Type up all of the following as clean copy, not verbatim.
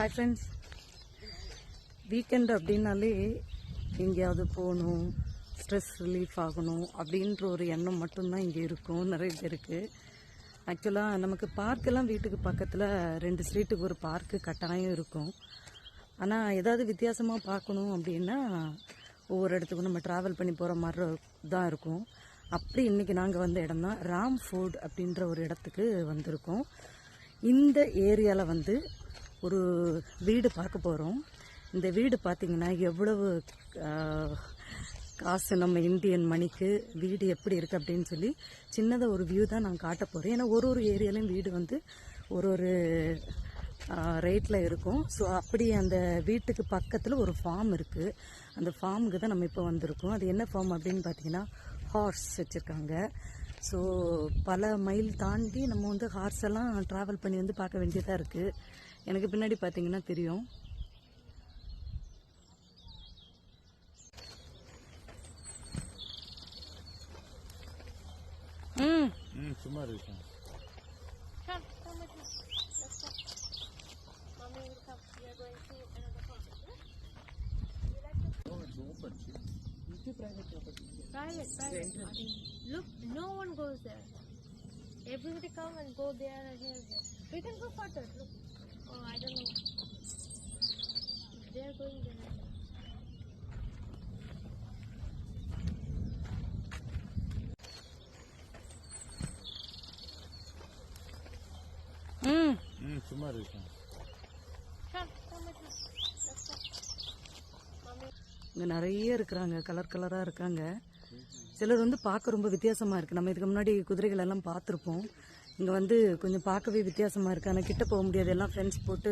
Hi friends, weekend அப்படின்னாலே எங்கேயாவது போகணும், ஸ்ட்ரெஸ் ரிலீஃப் ஆகணும் அப்படின்ற ஒரு எண்ணம் மட்டும்தான் இங்கே இருக்கும் நிறைய பேருக்கு. ஆக்சுவலாக நமக்கு பார்க்கெல்லாம் வீட்டுக்கு பக்கத்தில் 2 ஸ்ட்ரீட்டுக்கு ஒரு பார்க்கு கட்டாயம் இருக்கும். ஆனால் ஏதாவது வித்தியாசமாக பார்க்கணும் அப்படின்னா ஒவ்வொரு இடத்துக்கும் நம்ம ட்ராவல் பண்ணி போகிற மாதிரி தான் இருக்கும். அப்படி இன்றைக்கி நாங்கள் வந்த இடம் தான் ராம்ஃபோர்ட் அப்படின்ற ஒரு இடத்துக்கு வந்திருக்கோம். இந்த ஏரியாவில் ஒரு வீடு பார்க்க போகிறோம். இந்த வீடு பார்த்திங்கன்னா எவ்வளவு காசு நம்ம இந்தியன் மணிக்கு வீடு எப்படி இருக்குது அப்படின்னு சொல்லி சின்னதாக ஒரு வியூ தான் நான் காட்ட போகிறேன். ஏன்னா ஒரு ஏரியாலையும் வீடு ஒரு ரேட்டில் இருக்கும். ஸோ அப்படி அந்த வீட்டுக்கு பக்கத்தில் ஒரு ஃபார்ம் இருக்குது. அந்த ஃபார்முக்கு தான் நம்ம இப்போ வந்திருக்கோம். அது என்ன ஃபார்ம் அப்படின்னு பார்த்தீங்கன்னா ஹார்ஸ் வச்சுருக்காங்க. ஸோ பல மைல் தாண்டி நம்ம ஹார்ஸ் எல்லாம் ட்ராவல் பண்ணி பார்க்க வேண்டியதாக இருக்குது. எனக்கு பின்னாடி பார்த்தீங்கன்னா தெரியும். சும்மா இருக்கு. Private. Look, no one goes there. Everybody come and go there and here. We can go further. Look. Oh, I don't know. They are going there. சும்மா இருக்கு. இங்கே நிறைய இருக்கிறாங்க, கலர் கலராக இருக்காங்க. சிலர் பார்க்க ரொம்ப வித்தியாசமாக இருக்குது. நம்ம இதுக்கு முன்னாடி குதிரைகள் எல்லாம் பார்த்துருப்போம். இங்கே கொஞ்சம் பார்க்கவே வித்தியாசமாக இருக்குது. ஆனால் கிட்ட போக முடியாது, எல்லாம் ஃப்ரெண்ட்ஸ் போட்டு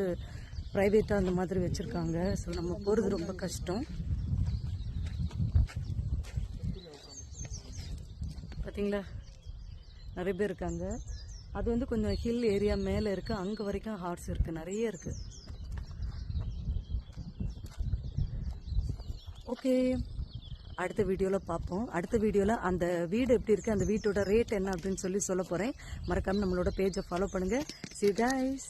ப்ரைவேட்டாக அந்த மாதிரி வச்சுருக்காங்க. ஸோ நம்ம போகிறது ரொம்ப கஷ்டம். பார்த்தீங்களா, நிறைய பேர் இருக்காங்க. அது கொஞ்சம் ஹில் ஏரியா மேலே இருக்குது. அங்கே வரைக்கும் ஹார்ஸ் இருக்குது, நிறைய இருக்குது. ஓகே, அடுத்த வீடியோவில் பார்ப்போம். அடுத்த வீடியோவில் அந்த வீடு எப்படி இருக்குது, அந்த வீட்டோட ரேட் என்ன அப்படின்னு சொல்ல போகிறேன். மறக்காமல் நம்மளோட பேஜை ஃபாலோ பண்ணுங்கள். See you guys.